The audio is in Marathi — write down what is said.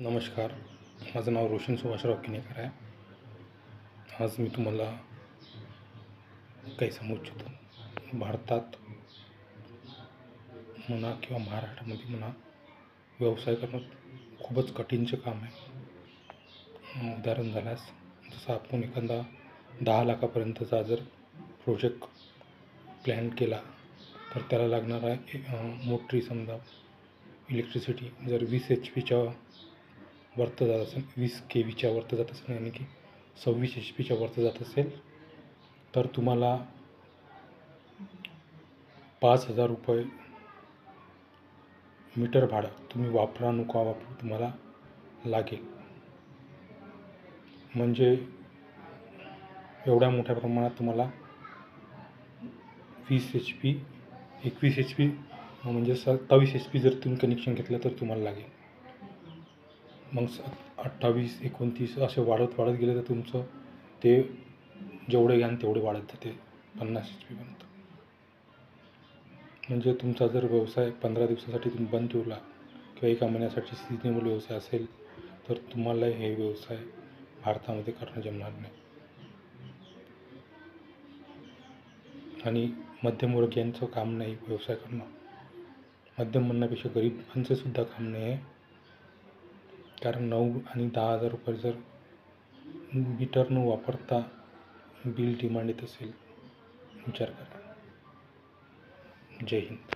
नमस्कार, माझं नाव रोशन सुभाषराव किनेकर आहे. आज मी तुम्हाला काही सांगू इच्छितो. भारतात म्हणा किंवा महाराष्ट्रामध्ये म्हणा, व्यवसाय करणं खूपच कठीणचं काम आहे. उदाहरण झाल्यास जसं आपण एखादा 10 लाखापर्यंतचा जर प्रोजेक्ट प्लॅन केला तर त्याला लागणार आहे मोटरी, समजा इलेक्ट्रिसिटी जर 20 HP वरती जात असेल, 20 kV वरती जात असेल, यानी की 26 HP वरती जात असेल, तर तुम्हाला 5,000 रुपये मीटर भाडं तुम्ही वापरा नको वापरू तुम्हाला लागेल. म्हणजे एवढ्या मोठ्या प्रमाणात तुम्हाला 20 HP 21 HP म्हणजे 27 HP जर तुम्ही कनेक्शन घेतलं तर तुम्हाला लागेल. मग 28, 29 असे वाढत गेले तर तुमचं ते जेवढे घ्याल तेवढे वाढत जाते 50 HP पर्यंत. म्हणजे तुमचा जर व्यवसाय 15 दिवसासाठी तुम्ही बंद ठेवला किंवा 1 महिन्यासाठी सिजनेबल व्यवसाय असेल तर तुम्हाला हे व्यवसाय भारतामध्ये करणं जमणार नाही. आणि मध्यमवर्गीयांचं काम नाही व्यवसाय करणं. मध्यम म्हणण्यापेक्षा गरिबांचं सुद्धा काम नाही आहे. कारण 9 आणि 10,000 रुपये जर मीटर न वापरता बिल डिमांड येत असेल, विचार करा. जय हिंद.